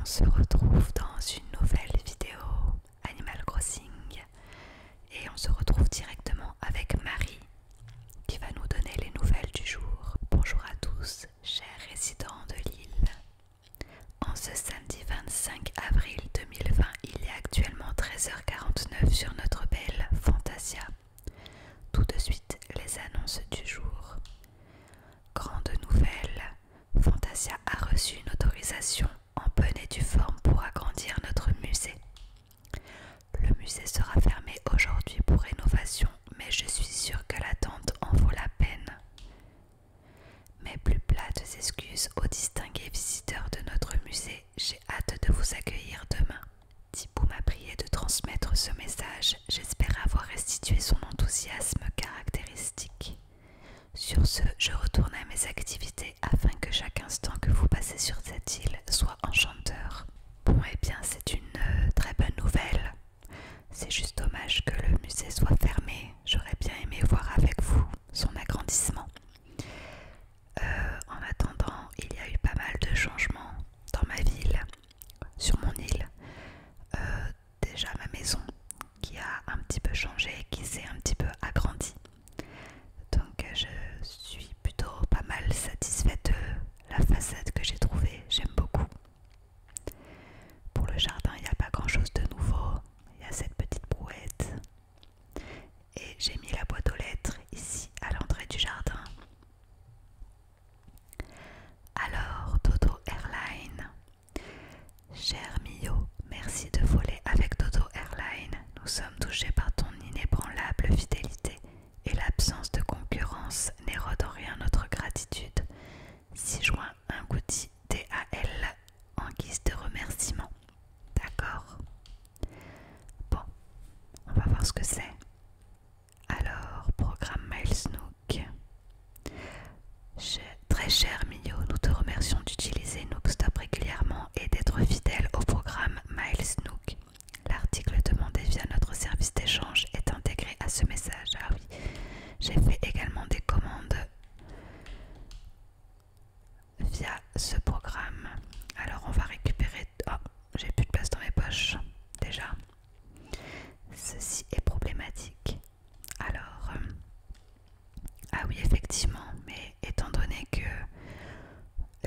on se retrouve dans une nouvelle vidéo Animal Crossing et on se retrouve directement avec Marie qui va nous donner les nouvelles du jour. Bonjour à tous, chers résidents de l'île. En ce samedi 25 avril 2020, il est actuellement 13h49 sur notre belle Fantasia. Tout de suite, les annonces du jour. Grande nouvelle, Fantasia a reçu une autorisation en bonne et due forme pour agrandir notre musée. Le musée sera fermé aujourd'hui pour rénovation, mais je suis sûre que l'attente en vaut la peine. Mes plus plates excuses aux distingués visiteurs de notre musée, j'ai hâte de vous accueillir demain. Thibaut m'a prié de transmettre ce message, j'espère avoir restitué son enthousiasme caractéristique. Sur ce, je retourne à mes activités afin que chaque instant que vous passez sur cette île soit enchanteur. Bon, eh bien, c'est une très bonne nouvelle. C'est juste dommage que le musée soit fermé. J'aurais bien aimé voir avec vous son agrandissement. En attendant, il y a eu pas mal de changements dans ma ville, sur mon île. Déjà ma maison qui a un petit peu changé, qui s'est un petit peu agrandie. Donc je suis plutôt pas mal satisfaite de la façade que j'ai trouvée, j'aime beaucoup. Pour le jardin, il n'y a pas grand chose de nouveau, il y a cette petite brouette. Et j'ai mis la boîte aux lettres ici à l'entrée du jardin. Alors, Dodo Airline, cher Mio, merci de voler avec Dodo Airline. Nous sommes touchés par ton inébranlable fidélité et l'absence de concurrence n'érode en rien notre gratitude. 6 juin, un goodie DAL en guise de remerciement. D'accord. Bon, on va voir ce que c'est. Alors, programme Miles Nook. Très cher Mio, nous te remercions d'utiliser Nookstop régulièrement et d'être fidèle au programme Miles Nook. L'article demandé via notre service d'échange est intégré à ce message. Ah oui, j'ai fait également des commandes via ce programme. Alors on va récupérer... Oh, j'ai plus de place dans mes poches. Déjà, ceci est problématique. Alors... ah oui, effectivement, mais étant donné que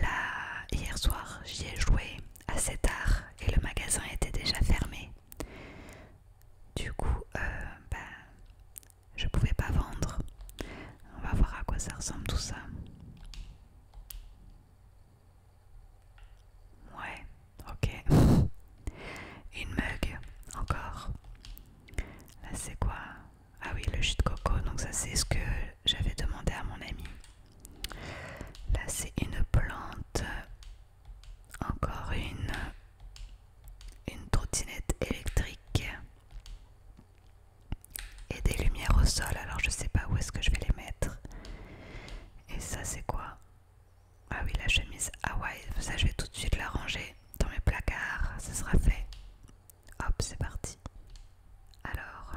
là, hier soir, j'y ai joué assez tard et le magasin était déjà fermé, du coup, je pouvais pas vendre. On va voir à quoi ça ressemble tout ça. Ouais, ok. Une mug, encore. Là, c'est quoi? Ah oui, le jus de coco, donc ça c'est ce que j'avais demandé à mon ami. Là c'est une plante, encore une trottinette électrique et des lumières au sol, alors je sais pas où est-ce que je vais les mettre. Et ça c'est quoi? Ah oui, la chemise Hawaï, ça je vais tout de suite la ranger dans mes placards, ça sera fait. Hop, c'est parti. Alors,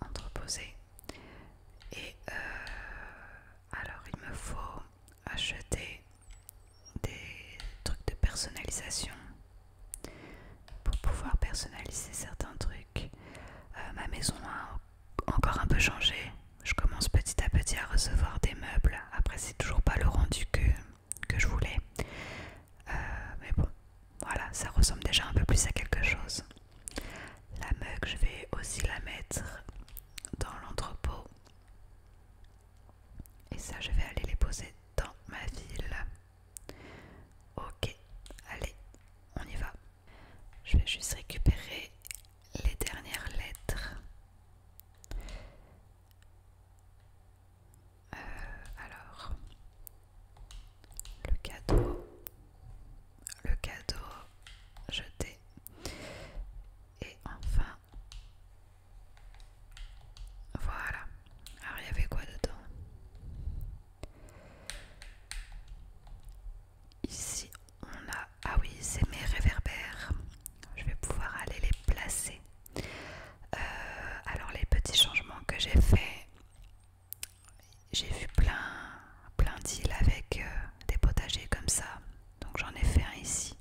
entreposer. Et alors il me faut acheter des trucs de personnalisation pour pouvoir personnaliser certains trucs. Ma maison a encore un peu changé. Je commence petit à petit à recevoir des meubles. Après c'est toujours pas le rendu que je voulais. Mais bon, voilà, ça ressemble déjà un peu plus à quelque chose. La mug, je vais aussi la mettre dans l'entrepôt. Et ça, je vais aller les poser dans ma ville. Ok, allez, on y va. Je vais juste récupérer les dernières lettres. Alors, le cadeau jeté. Et enfin, voilà. Alors, il y avait quoi dedans? Ici, on a... ah oui, c'est mes réverbères. Je vais pouvoir aller les placer. Alors, les petits changements que j'ai fait, j'ai vu plein d'îles avec des potagers comme ça. Donc, j'en ai fait un ici.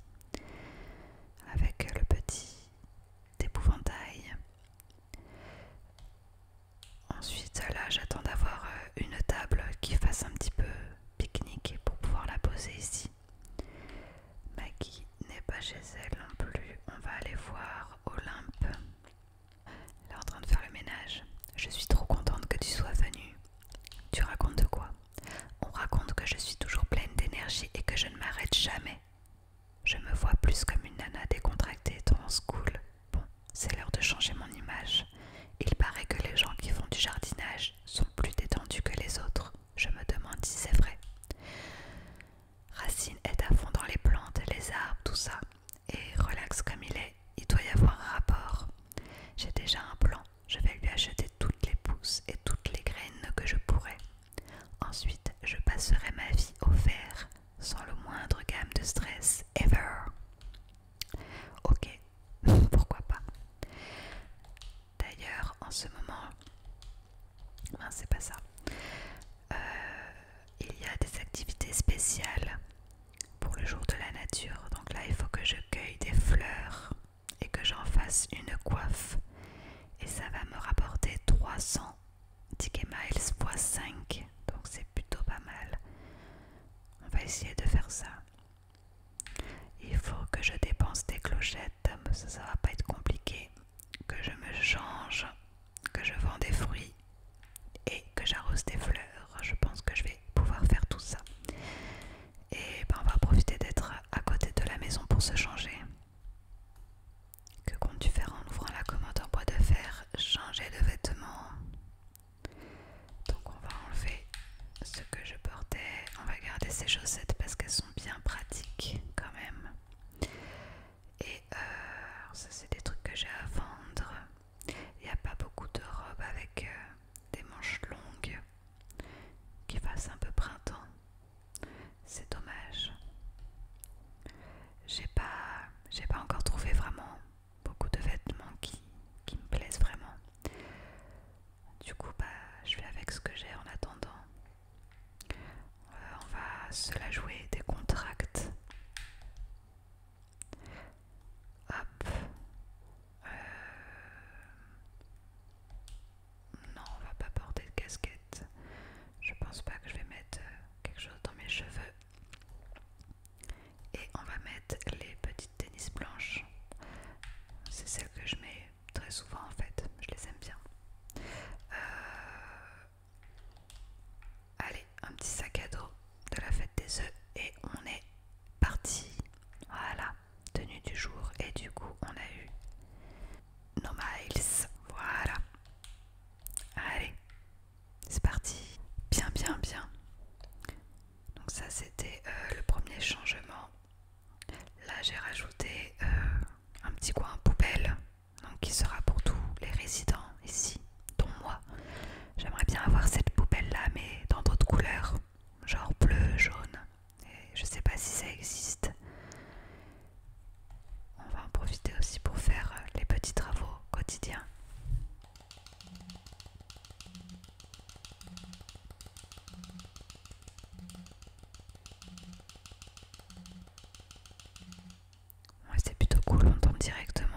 fasse une coiffe et ça va me rapporter 300 tickets miles x 5, donc c'est plutôt pas mal. On va essayer de faire ça. Il faut que je dépense des clochettes, ça va pas être compliqué, que je me change, que je vends des fruits et que j'arrose des fleurs. Je pense que je vais pouvoir faire tout ça. Et ben, on va profiter d'être à côté de la maison pour se changer. Que comptes-tu faire en ouvrant la commode en bois de fer? Changer de vêtements. Donc on va enlever ce que je portais. On va garder ces chaussettes parce qu'elles sont bien pratiques quand même. Et ça c'est des trucs que j'ai à vendre. Il n'y a pas beaucoup de robes avec des manches longues qui fassent un peu printemps. C'est dommage. J'ai pas encore trouvé vraiment beaucoup de vêtements qui me plaisent vraiment. Du coup, bah, je fais avec ce que j'ai en attendant. On va se la jouer des contracts. Hop. Non, on va pas porter de casquette. Je pense pas que je vais mettre quelque chose dans mes cheveux. Et on va mettre les petites tennis blanches. C'est celles que je mets très souvent en fait. Je les aime bien. Allez, un petit sac à dos de la fête des œufs et on est parti. Voilà, tenue du jour et du coup on a eu nos miles. Voilà. Allez, c'est parti. Bien, bien, bien. Donc ça c'était le premier changement. Là j'ai rajouté un petit coin poubelle, donc qui sera pour tous les résidents ici, dont moi. J'aimerais bien avoir cette poubelle là mais dans d'autres couleurs, genre bleu, jaune, et je sais pas si ça existe. On va en profiter aussi pour faire les petits travaux quotidiens. Ouais, c'est plutôt cool, on tombe directement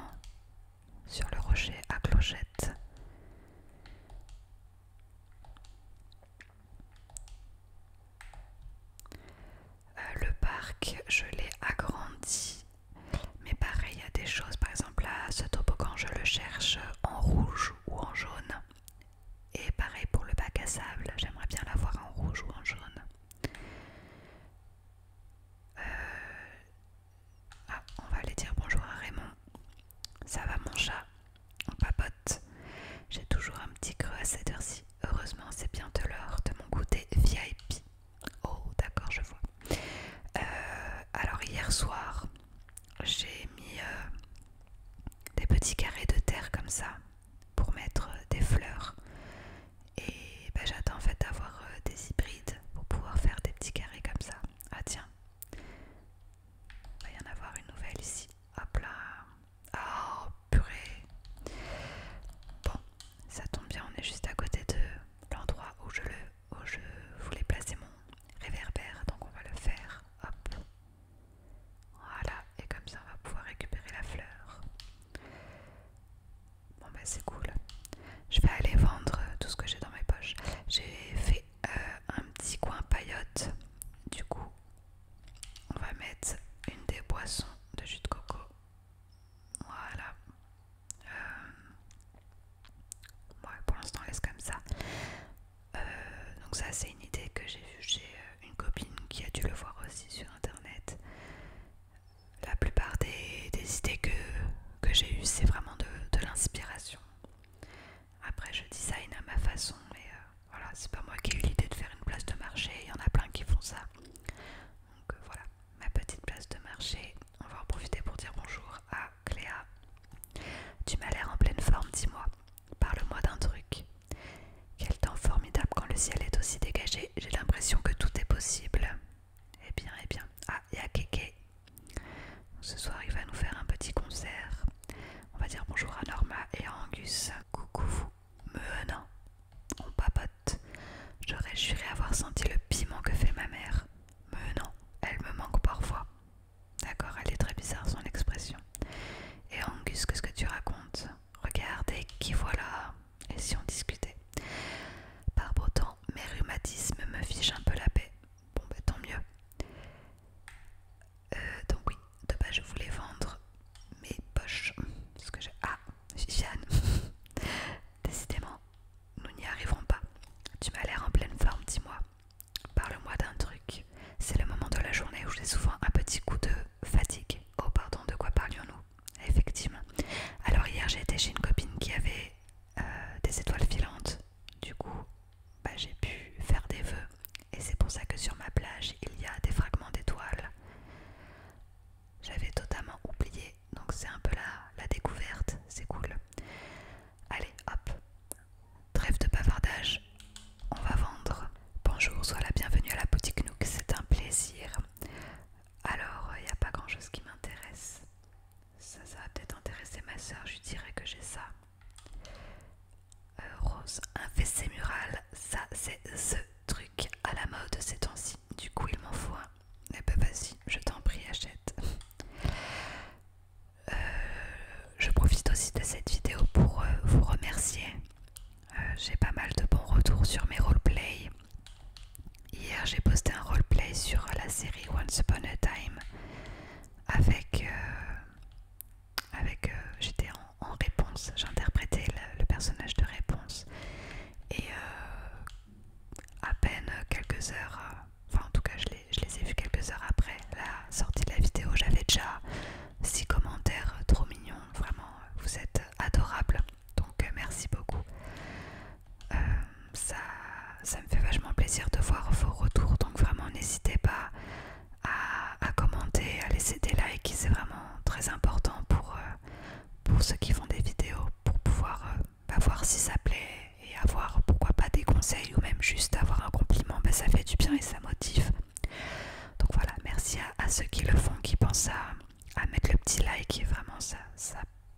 ceux qui le font, qui pensent à mettre le petit like. Et vraiment ça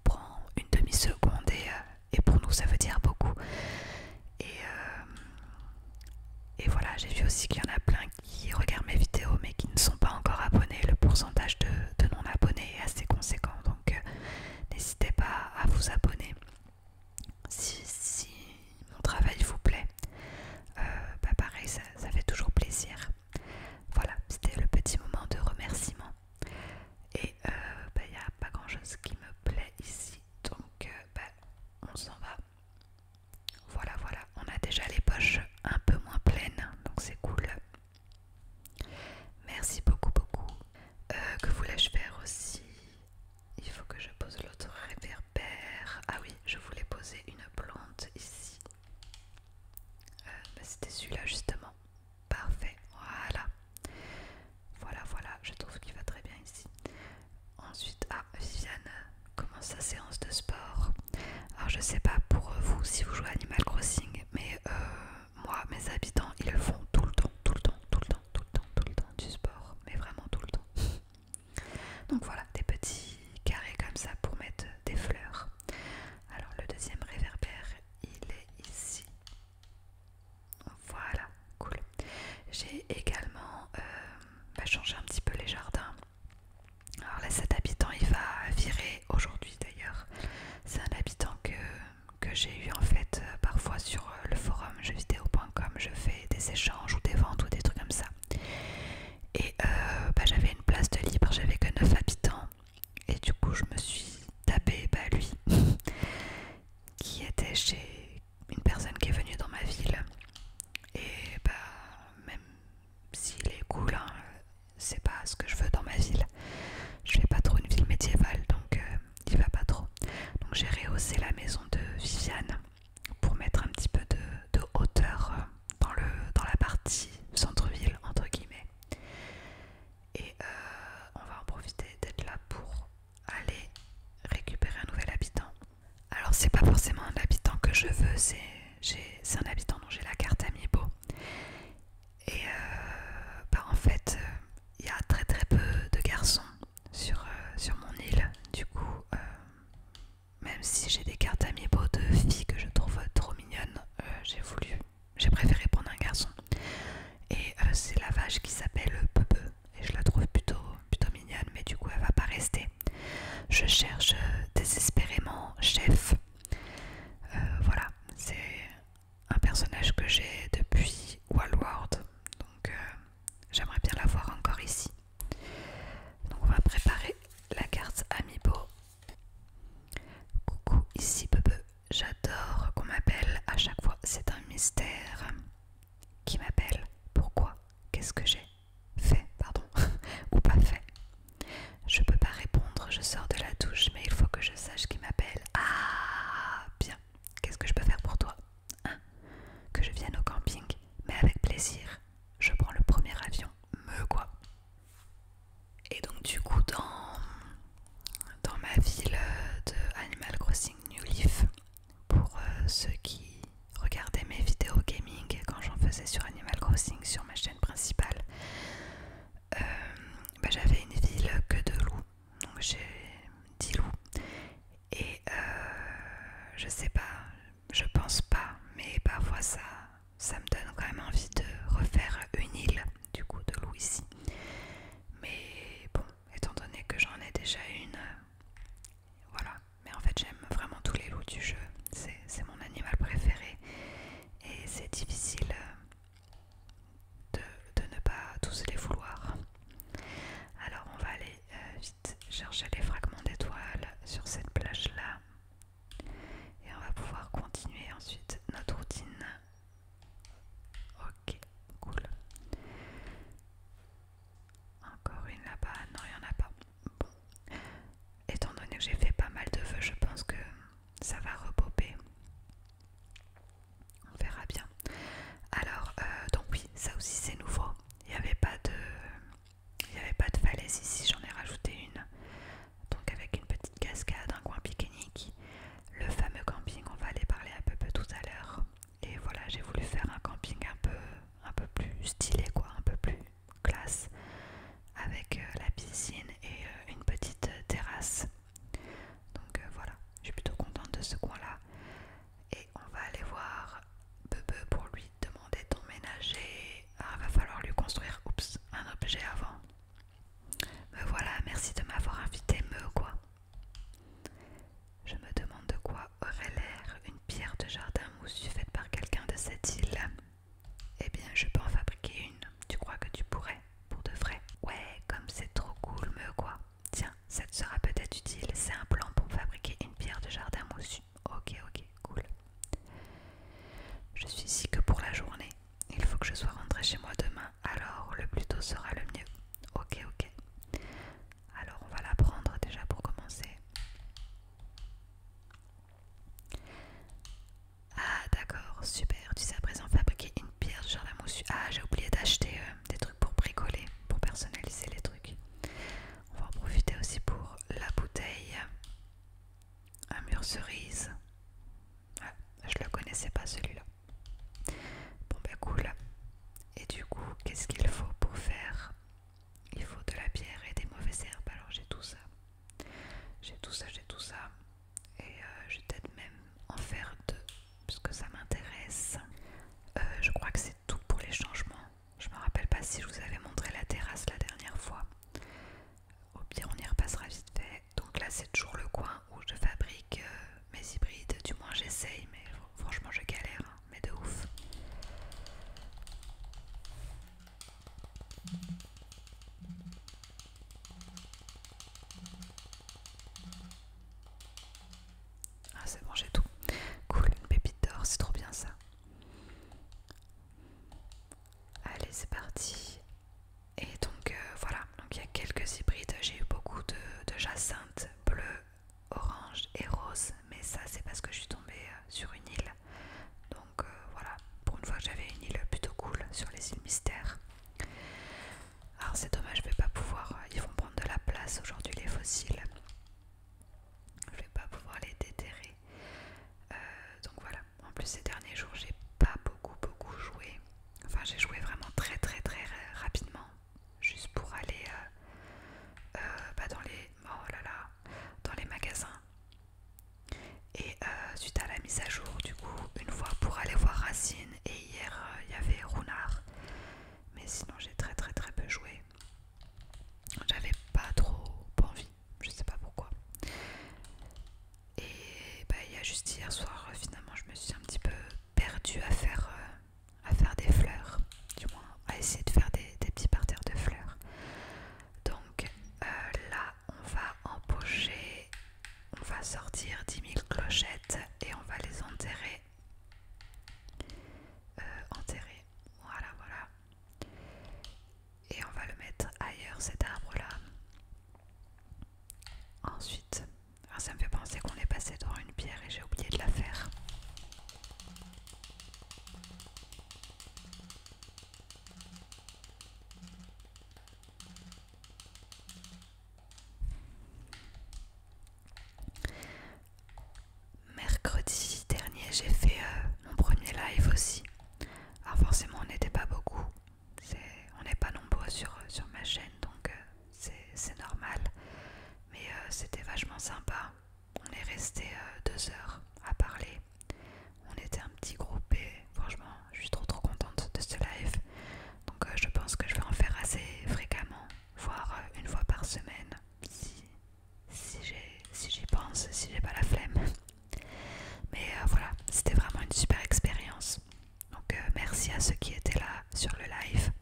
prend une demi-seconde et pour nous ça veut dire beaucoup. Et voilà, j'ai vu aussi qu'il y en a plein qui regardent mes vidéos mais qui ne sont pas encore abonnés. Le pourcentage de non-abonnés est assez conséquent, donc n'hésitez pas à vous abonner si mon travail vous plaît. Pareil, ça fait toujours plaisir. Voilà, c'était le petit moment de remerciement. Et il n'y a pas grand chose qui me plaît ici, donc on s'en va. Voilà, on a déjà les poches un peu moins pleines, donc c'est cool. Merci beaucoup. Que voulais-je faire aussi? Il faut que je pose l'autre réverbère. Ah oui, je voulais poser une plante ici. C'était celui-là justement. Parfait, voilà, je trouve qu'il va très bien ici. Ensuite, Viviane commence sa séance de sport. Alors je sais pas pour vous si vous jouez à Animal Crossing, mais moi, mes habitants, ils le font tout le temps du sport, mais vraiment tout le temps. Donc voilà, des petits carrés comme ça pour mettre des fleurs. Alors le deuxième réverbère, il est ici. Voilà, cool. J'ai également changé un petit peu les jardins. Alors là, cet habitant, il va virer aujourd'hui d'ailleurs. C'est un habitant que j'ai eu en fait parfois sur le forum jeuxvideo.com. Je fais des échanges ou des ventes ou des trucs comme ça. Et j'avais une place de libre, j'avais que 9 habitants. Et du coup, je me suis tapé lui qui était chez une personne qui est venue dans ma ville. Et même s'il est cool, hein, c'est pas ce que je veux dans ma ville. Je fais pas trop une ville médiévale, donc il va pas trop. Donc j'ai rehaussé la maison de Viviane pour mettre un petit peu de hauteur dans la partie centre-ville entre guillemets. Et on va en profiter d'être là pour aller récupérer un nouvel habitant. Alors c'est pas forcément un habitant que je veux, c'est un habitant dont j'ai la carte Amiibo. Et en fait il y a très peu de garçons sur mon île. Du coup même si j'ai des cartes Amiibo de filles que je trouve trop mignonnes, j'ai préféré prendre un garçon. Et c'est la vache qui s'appelle Pepe et je la trouve plutôt mignonne, mais du coup elle va pas rester. Je cherche désespérément chef. Voilà, c'est un personnage que j'ai depuis Wildworld, donc j'aimerais bien l'avoir encore ici. Donc on va préparer la carte Amiibo. Coucou, ici Pepe. J'adore qu'on m'appelle à chaque fois, c'est un mystère. Qui m'appelle? Pourquoi? Qu'est-ce que j'ai fait, pardon, ou pas fait? Je peux pas répondre, je sors de la douche, mais il faut que je sache qui m'appelle. Ah, bien. Qu'est-ce que je peux faire pour toi? Hein? Que je vienne au camping? Mais avec plaisir. Je prends le premier avion. Me quoi? Et donc du coup dans ma ville de Animal Crossing New Leaf, pour ceux qui regardaient mes vidéos gaming quand j'en faisais sur Animal Crossing sur ma chaîne principale, j'avais une ville que de loups, donc j'ai 10 loups. Et je sais pas, je pense pas, mais parfois ça me donne quand même envie de refaire une île du coup de loups ici. Mais bon, étant donné que j'en ai déjà une, voilà. Mais en fait j'aime vraiment tous les loups du jeu, c'est mon animal préféré et c'est difficile de ne pas tous les vouloir. Alors on va aller vite chercher les fragments d'étoiles sur cette plage là et on va pouvoir continuer ensuite notre routine. Ok, cool. Encore une là-bas, non il n'y en a pas. Bon, étant donné que j'ai fait pas mal de vœux, je pense que ça va repopper. On verra bien. Alors donc oui, ça aussi c'est nouveau. Il n'y avait pas de falaise ici, j'en ai rajouté une. Donc avec une petite cascade, un coin pique-nique. Le fameux camping, on va aller parler un peu tout à l'heure. Et voilà, j'ai voulu faire un camping un peu plus stylé quoi, un peu plus classe. Avec la fleur cerise. Ah, je le connaissais pas celui-là. Bon bah cool. Et du coup, qu'est-ce qu'il faut pour faire? Il faut de la bière et des mauvaises herbes. Alors j'ai tout ça. J'ai tout ça, j'ai tout ça. Et je vais peut-être même en faire deux, parce que ça m'intéresse. Je crois que c'est tout pour les changements. Je me rappelle pas si je vous avais montré la terrasse la dernière fois. Au pire on y repassera vite fait. Donc là c'est toujours le coin où je fabrique mes hybrides. Du moins j'essaye, mais franchement je galère, hein, mais de ouf. Ah c'est bon, j'ai tout. Cool, une pépite d'or, c'est trop bien ça. Allez c'est parti. Et donc voilà, donc il y a quelques hybrides. J'ai eu beaucoup de jacinthe bleu, orange et rose. Mais ça c'est parce que je suis tombée sur une île. Donc voilà, pour une fois que j'avais une île plutôt cool sur les îles mystères. Alors c'est dommage, je vais pas pouvoir, ils vont prendre de la place aujourd'hui les fossiles. Je vais pas pouvoir les déterrer. Donc voilà, en plus ces derniers jours j'ai pas beaucoup joué. Enfin j'ai joué vraiment très rapidement. Juste pour aller dans les, oh là là, dans les magasins. Et suite à la mise à jour du coup, une fois pour aller voir Racine. Et hier il y avait Runard. Mais sinon j'ai très peu joué. J'avais pas trop envie, je sais pas pourquoi. Et bah il y a juste hier soir finalement je me suis un petit peu perdue à faire des fleurs. Du moins à essayer de faire des petits parterres de fleurs. Donc là on va empocher, on va sortir 10 000 clochettes et on va les enterrer. Voilà. Et on va le mettre ailleurs cet arbre là. Ensuite, alors ça me fait penser qu'on est passé devant une pierre et j'ai oublié de la faire. Mercredi dernier j'ai fait mon premier live aussi. Alors forcément on n'était pas beaucoup, on n'est pas nombreux sur ma chaîne donc c'est normal. Mais c'était vachement sympa. On est resté 2 heures à parler. On était un petit groupe et franchement je suis trop contente de ce live. Donc je pense que je vais en faire assez fréquemment, voire une fois par semaine si j'y pense, si j'ai pas la flemme. Mais voilà, c'était vraiment une super expérience. Donc merci à ceux qui étaient là sur le live.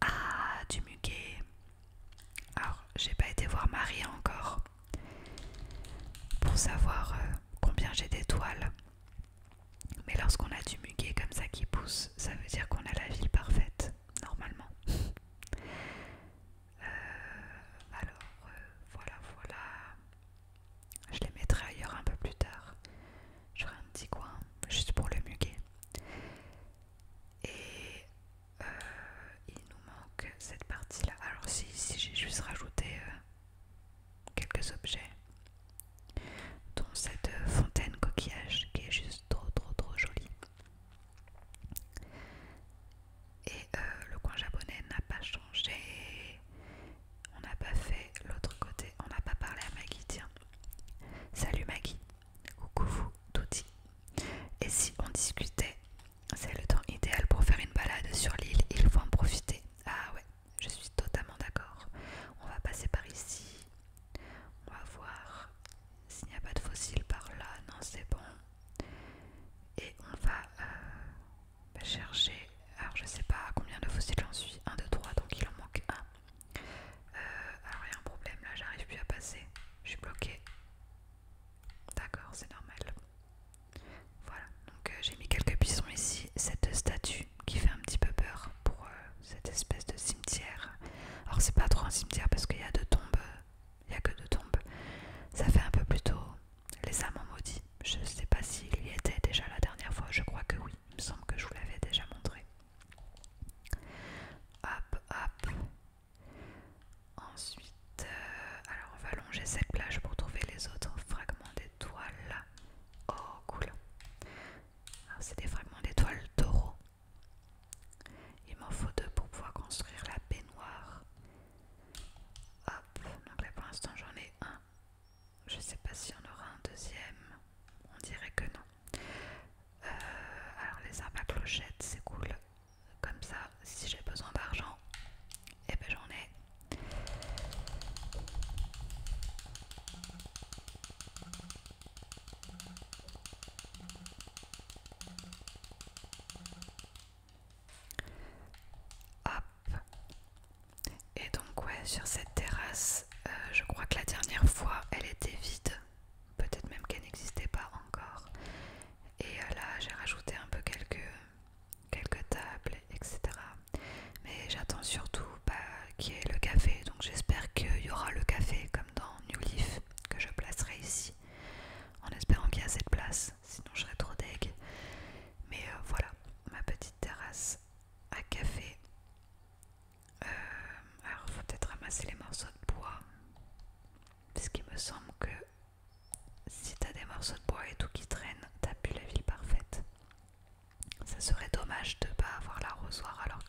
Ah, du muguet. Alors, j'ai pas été voir Marie encore pour savoir combien j'ai d'étoiles. Mais lorsqu'on a du muguet comme ça qui pousse, ça veut dire qu'on a la ville parfaite, normalement. Voilà. Je les mettrai ailleurs un peu plus tard. Je ferai un petit coin juste pour le muguet. Et il nous manque cette partie là. Alors si j'ai juste rajouté quelques objets, dont cette fontaine coquillage qui est juste trop jolie. Et le coin japonais n'a pas changé. On n'a pas fait l'autre côté. On n'a pas parlé à Maggie, tiens. Salut Maggie. Coucou vous, Touti. Et si on discutait, c'est le temps idéal pour faire une balade sur l'île. Il faut en profiter. Ah ouais, je suis totalement d'accord. On va passer par ici. On va voir s'il n'y a pas de fossiles par là. Non, c'est bon. Et on va chercher. Alors je sais pas combien de fossiles j'en suis. 1, 2, 3, donc il en manque un. Alors il y a un problème là, j'arrive plus à passer. Je suis bloquée. D'accord, c'est normal. Voilà, donc j'ai mis quelques buissons ici. Cette statue qui fait un petit peu peur pour cette espèce de cimetière. Alors c'est pas trop un cimetière parce qu'il y a 2 tombes. Il y a que 2 tombes. Ça fait un peu plutôt les amants maudits. Je sais pas s'il y était déjà la dernière fois. Je crois que oui. Il me semble que je vous l'avais déjà montré. Hop. Ensuite, alors on va longer cette plage pour trouver les autres fragments d'étoiles. sur cette terrasse. Je crois que la dernière fois elle était vide, peut-être même qu'elle n'existait pas encore. Et là j'ai rajouté un peu quelques tables, etc. Mais j'attends surtout qu'il y ait le café, donc j'espère qu'il y aura le café comme dans New Leaf que je placerai ici, en espérant qu'il y a cette place, sinon je serais trop deg. Mais voilà, ma petite terrasse à café. Alors il faut peut-être ramasser les morceaux de bois, parce qu'il me semble que si t'as des morceaux de bois et tout qui traînent, t'as plus la ville parfaite. Ça serait dommage de pas avoir l'arrosoir alors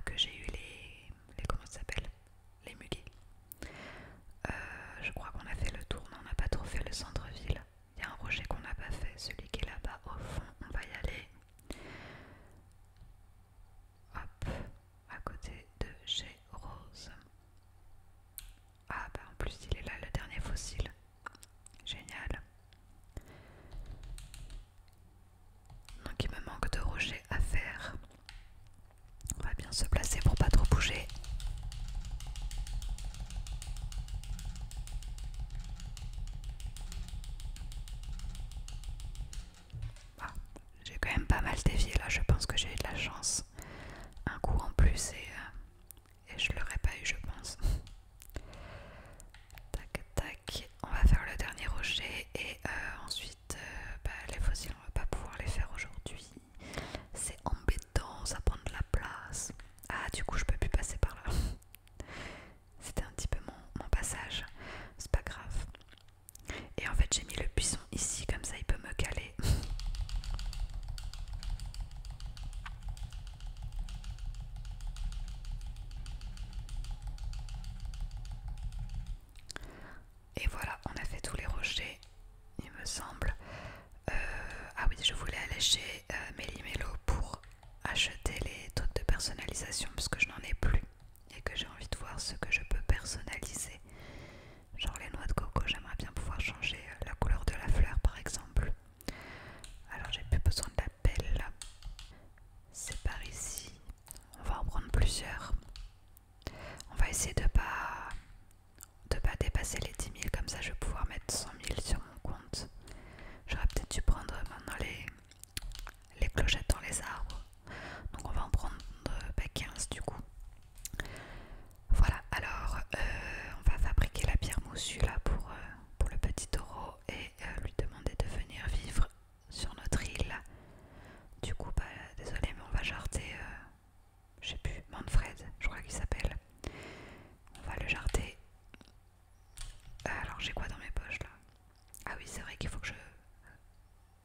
que j'ai eu les comment ça s'appelle, les muguets. Je crois qu'on a fait le tour, mais on n'a pas trop fait le centre-ville. Il y a un rocher qu'on n'a pas fait, celui qui est là-bas au fond, on va y aller. Hop, à côté de chez Rose. Ah bah en plus il est là, le dernier fossile. Génial. Donc il me manque de rochers à faire. On va bien se placer pour pas trop bouger. Ah, j'ai quand même pas mal dévié là, je pense que j'ai eu de la chance. Un coup en plus et je l'aurais pas eu je pense. Tac tac, on va faire le dernier rocher et ensuite les fossiles on va pas pouvoir les faire aujourd'hui. C'est embêtant, ça prend de la place. Ah du coup je peux plus passer par là. C'était un petit peu mon passage, c'est pas grave. Et en fait j'ai mis le buisson ici, comme ça il peut me caler. Et voilà, on a fait tous les rochers, il me semble. Ah oui, je voulais aller chez Méli-Mélo pour acheter les trucs de personnalisation parce que je n'en ai plus et que j'ai envie de voir ce que je peux personnaliser. Genre les noix de coco, j'aimerais bien pouvoir changer la couleur de la fleur par exemple. Alors j'ai plus besoin de la pelle. C'est par ici. On va en prendre plusieurs. On va essayer de pas dépasser les 10 000, comme ça je vais pouvoir mettre 100 000 sur mon compte. J'aurais peut-être dû prendre maintenant les clochettes dans les arbres. Donc on va en prendre 15 du coup. Voilà, alors on va fabriquer la pierre moussue là pour le petit taureau et lui demander de venir vivre sur notre île. Du coup, désolé, mais on va jarter, je sais plus, Manfred, je crois qu'il s'appelle. On va le jarter. Alors j'ai quoi dans mes poches là? Ah oui, c'est vrai qu'il faut que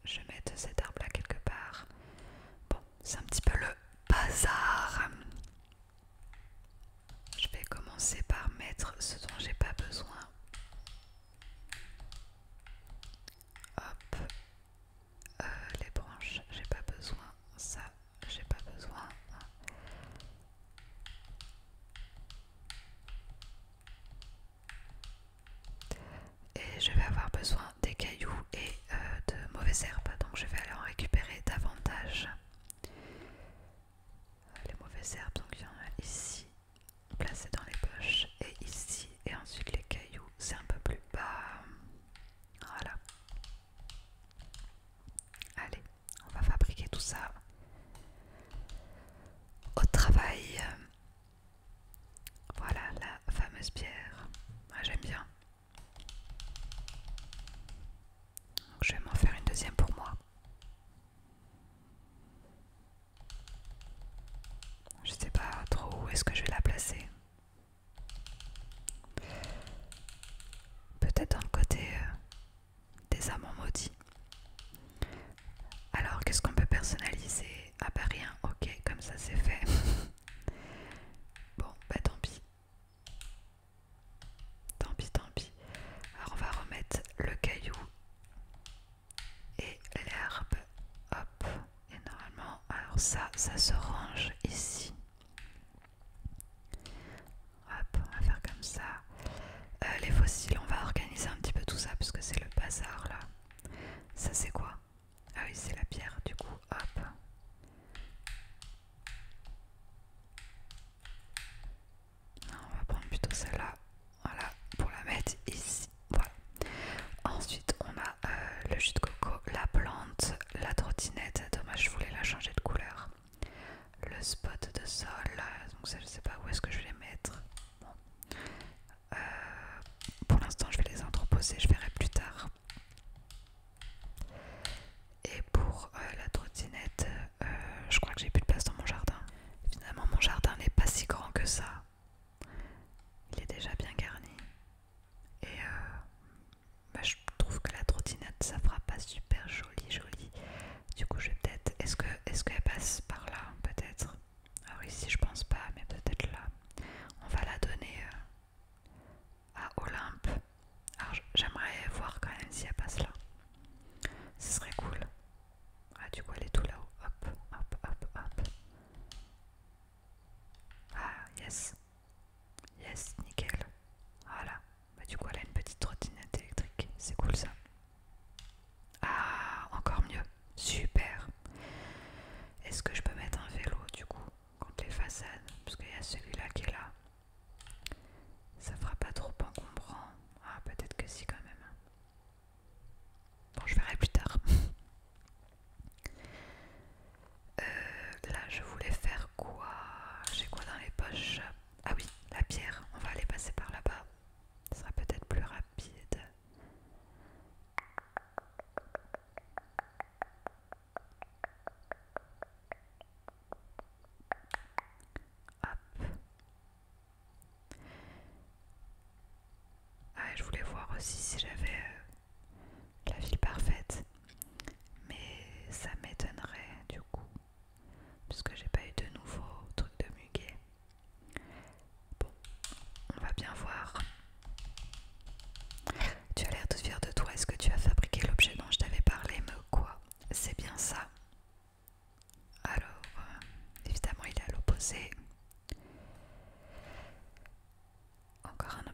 je mette cet arbre là quelque part. Bon, c'est un petit peu le bazar. Je vais commencer par mettre ce dont j'ai pas besoin. Hop, les branches, j'ai pas besoin. Ça, j'ai pas besoin. Et je vais avoir besoin des cailloux et de mauvaises herbes, donc je vais aller en récupérer davantage. Les mauvaises herbes, donc il y en a ici, placées dans les poches, et ici, et ensuite les cailloux, c'est un peu plus bas. Voilà. Allez, on va fabriquer tout ça au travail. Voilà la fameuse pierre. Moi j'aime bien. Donc, je vais m'en faire une deuxième pour moi. Je sais pas trop où est-ce que je vais la placer. Peut-être dans le côté des amants maudits. Alors qu'est-ce qu'on peut personnaliser? Ah bah rien, ok, comme ça c'est fait. Bon, bah tant pis. Tant pis, tant pis. Alors on va remettre le caillou et l'herbe. Hop. Et normalement, alors ça se range ici. Hop, on va faire comme ça. Les fossiles, on va organiser un petit peu tout ça parce que c'est le bazar là. Ça c'est quoi? Ah oui, c'est la pierre du coup. Hop.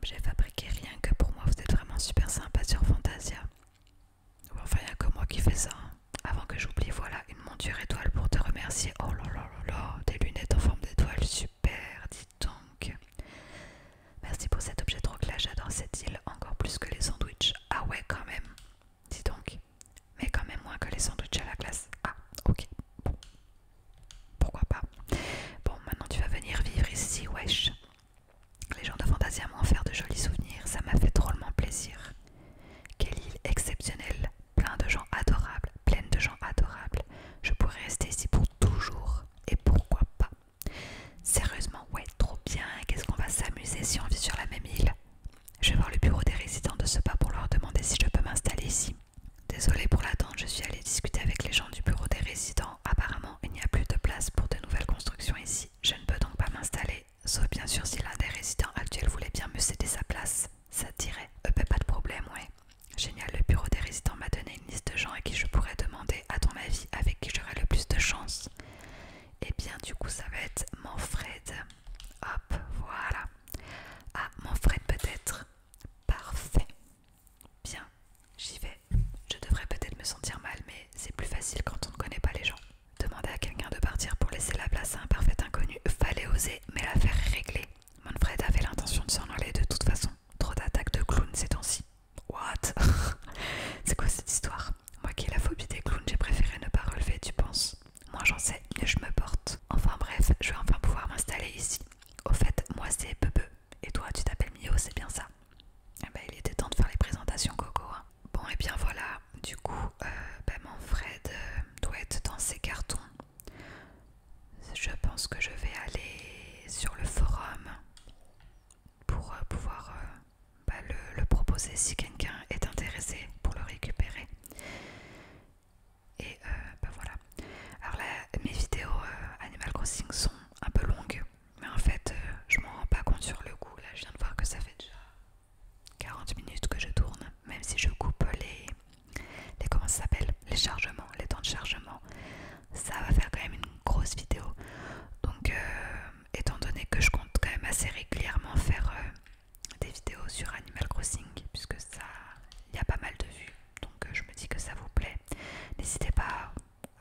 objet fabriqué rien que pour moi. Vous êtes vraiment super sympa sur Fantasia. Enfin, il n'y a que moi qui fais ça. Hein. Avant que j'oublie, voilà, une monture étoile pour te remercier. Oh là là là là, des lunettes en forme d'étoile, super, dis donc. Merci pour cet objet trop classe, j'adore cette île, encore plus que les sandwichs. Ah ouais, quand même, dis donc. Mais quand même moins que les sandwichs à la glace. Ah, ok, bon, pourquoi pas. Bon, maintenant tu vas venir vivre ici, wesh. Les gens de Fantasia m'ont offert de jolis souvenirs, ça m'a fait drôlement plaisir. Quelle île exceptionnelle, pleine de gens adorables. Je pourrais rester ici pour toujours, et pourquoi pas. Sérieusement, ouais, trop bien, qu'est-ce qu'on va s'amuser si on vit sur la même île. Je vais voir le bureau des résidents de ce pas pour leur demander si je peux m'installer ici. Désolée pour l'attente, je suis allée discuter avec les gens du bureau des résidents. Apparemment, il n'y a plus de place pour de nouvelles constructions ici. Je ne peux donc pas m'installer, sauf bien sûr si l'un des résidents actuels voulait bien me céder sa place. Ça te dirait? Pas de problème, ouais. Génial, le bureau des résidents m'a donné une liste de gens à qui je pourrais demander, à ton avis, avec qui j'aurai le plus de chance. Et bien du coup ça va être Manfred. Hop, voilà. Ah, Manfred peut-être. Parfait. Bien, j'y vais. Je devrais peut-être me sentir mal, mais c'est plus facile quand on ne connaît pas les gens. Demander à quelqu'un de partir pour laisser la place à un parfait inconnu, fallait oser, mais l'affaire est réglée. Manfred avait l'intention de s'en aller de toute façon. Trop d'attaques de clowns ces temps-ci. What? C'est quoi cette histoire? Moi qui ai la phobie des clowns, j'ai préféré ne pas relever, tu penses? Moi j'en sais, mieux je me porte. Enfin bref, je vais enfin pouvoir m'installer ici. Au fait, moi c'est Pepe. Et toi tu t'appelles Mio, c'est bien ça? Eh ben il était temps de faire les présentations Coco. Hein. Bon et bien voilà, du coup, Manfred doit être dans ses cartons. Je pense que je vais aller sur le forum pour pouvoir le proposer si quelqu'un est intéressé pour le récupérer. Et voilà. Alors là, mes vidéos Animal Crossing sont un peu longues, mais en fait, je m'en rends pas compte sur le coup. Là, je viens de voir que ça fait déjà 40 minutes que je tourne, même si je coupe les comment ça s'appelle, les chargements, les temps de chargement. Ça va faire quand même une grosse vidéo. Donc, étant donné que je compte quand même assez régulièrement faire des vidéos sur Animal Crossing, puisque ça, il y a pas mal de vues, donc je me dis que ça vous plaît. N'hésitez pas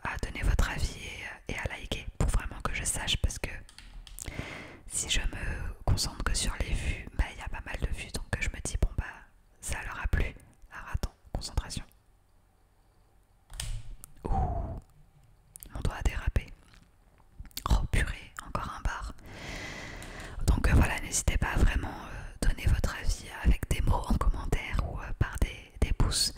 à donner votre avis et à liker pour vraiment que je sache, parce que si je me concentre que sur les vues, il y a pas mal de vues, donc je me dis bon ça leur a plu. Alors attends, concentration. Ouh, mon doigt a dérapé. Oh purée, encore un bar. Donc voilà, n'hésitez pas à vraiment donner votre avis avec des mots en commentaire ou par des pouces.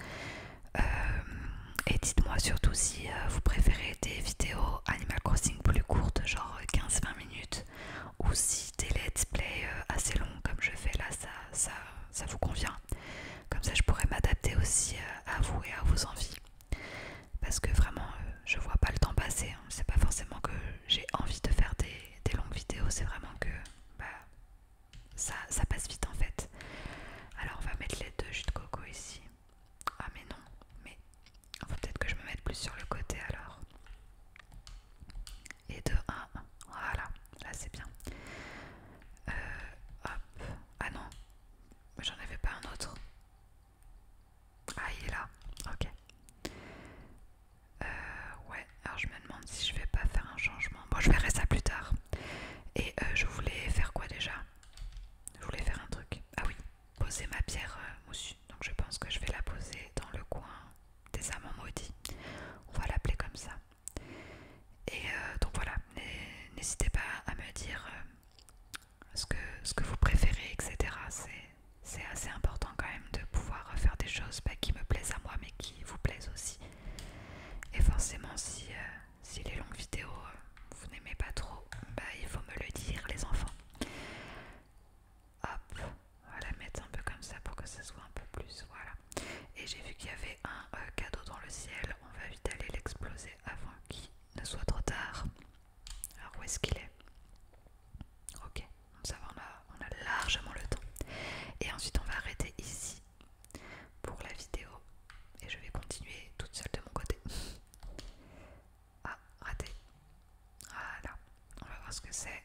Et dites-moi surtout si vous préférez des vidéos Animal Crossing plus courtes, genre 15-20 minutes, ou si des let's play assez longs comme je fais là, ça vous convient. Comme ça je pourrais m'adapter aussi à vous et à vos envies. Parce que vraiment je vois pas le temps passer, hein. C'est pas forcément que j'ai envie de faire des longues vidéos, c'est vraiment que ça passe vite en fait. Alors on va mettre les deux jus de coco ici. Ah mais non, mais faut peut-être que je me mette plus sur le côté alors. Et de 1, voilà, là c'est bien. Hop, ah non, j'en avais pas un autre. Ah il est là, ok. Ouais, alors je me demande si je vais pas faire un changement. Bon, je verrai ça plus tard. Et je voulais faire quoi déjà? Je voulais faire un truc. Ah oui, poser ma pierre moussue. Donc je pense que je vais la poser dans le coin des amants maudits. On va l'appeler comme ça. Et donc voilà, n'hésitez pas à me dire ce que vous préférez, etc. C'est assez important quand même de pouvoir faire des choses qui me plaisent à moi mais qui vous plaisent aussi. Et forcément si les longues vidéos vous n'aimez pas trop, il faut me le dire les enfants. Hop, on va la mettre un peu comme ça pour que ça soit un peu plus, voilà. Et j'ai vu qu'il y avait un cadeau dans le ciel, on va vite aller l'exploser avant qu'il ne soit trop tard. Alors où est-ce qu'il est? Ok, ça va, on a largement le temps. Et ensuite on va arrêter ici pour la vidéo. Et je vais continuer toute seule de mon côté. Ah, raté. Voilà, on va voir ce que c'est.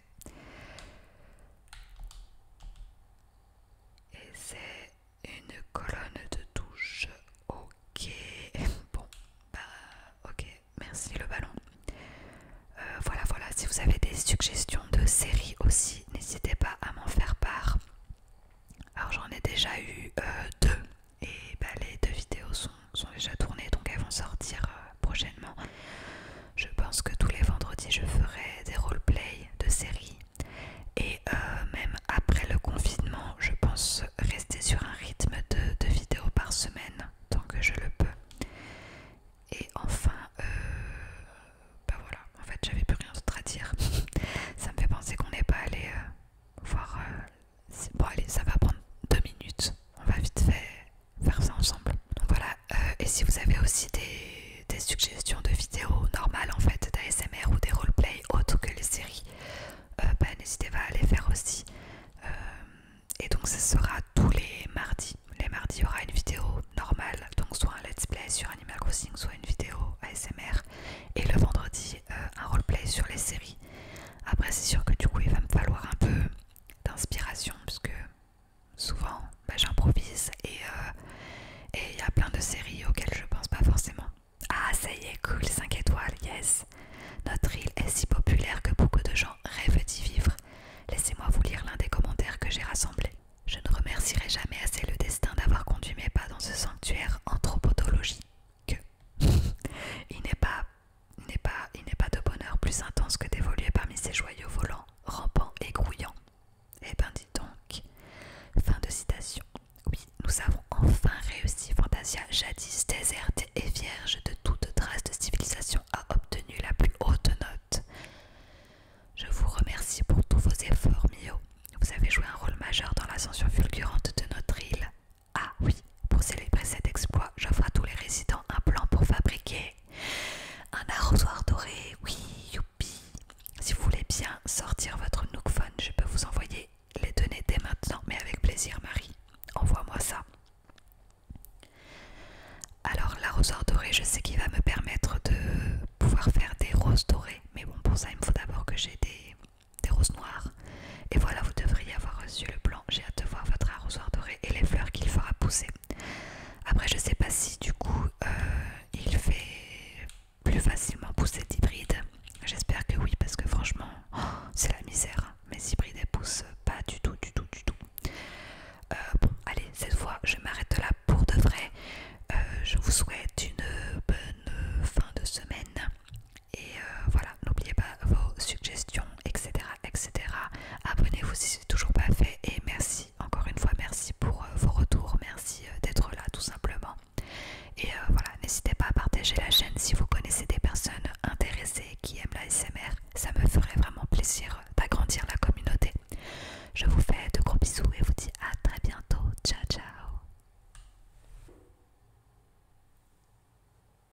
Et deux. Et bah, les deux vidéos sont déjà tournées, donc elles vont sortir prochainement. Je pense que tous les vendredis je ferai des roleplays de séries. Et même après le confinement, je pense rester sur un rythme de vidéos par semaine, tant que je le peux. Et enfin, bah voilà, en fait j'avais plus rien d'autre à dire. Ça me fait penser qu'on n'est pas allé voir... bon allez, ça va prendre 2 minutes, on va vite fait faire ça ensemble. Donc voilà, et si vous avez aussi des suggestions de vidéos normales en fait, d'ASMR ou des roleplays autres que les séries, bah, n'hésitez pas à les faire aussi. Et donc ça sera tous les mardis. Les mardis il y aura une vidéo normale, donc soit un let's play sur Animal Crossing, soit une vidéo ASMR. Et le vendredi un roleplay sur les séries. Après c'est sûr que du coup il va me falloir un peu d'inspiration, puisque souvent bah, j'improvise et il y a plein de séries auxquelles je pense pas forcément. Ah ça y est, cool, 5 étoiles, yes. Notre île est si populaire que beaucoup de gens rêvent d'y vivre. Laissez-moi vous lire l'un des commentaires que j'ai rassemblés. Je ne remercierai jamais assez le destin d'avoir conduit mes pas dans ce sanctuaire anthropologique. Il n'est pas de bonheur plus intense que d'évoluer parmi ces joyaux volants, rampants et grouillants. Eh ben dis donc. Fin de citation. Oui, nous avons enfin réussi. Fantasia, jadis déserte et vierge de toute trace de civilisation, a obtenu la plus haute note. Je vous remercie pour tous vos efforts, Mio. Vous avez joué un rôle majeur dans l'ascension fulgurante de notre île. Ah oui, pour célébrer cet exploit, j'offre à tous les résidents un plan pour fabriquer un arrosoir doré. Oui, youpi. Si vous voulez bien sortir votre Nook Phone, je peux vous envoyer les données dès maintenant, mais avec plaisir, Marie. Envoie-moi ça. Alors l'arrosoir doré, je sais qu'il va me permettre de pouvoir faire des roses dorées, mais bon, pour ça il me faut d'abord que j'ai des roses noires. Et voilà, vous devriez avoir reçu le plan. J'ai hâte de voir votre arrosoir doré et les fleurs qu'il fera pousser. Après je sais pas si du coup il fait plus facilement pousser d'hybrides. J'espère que oui, parce que franchement c'est la misère.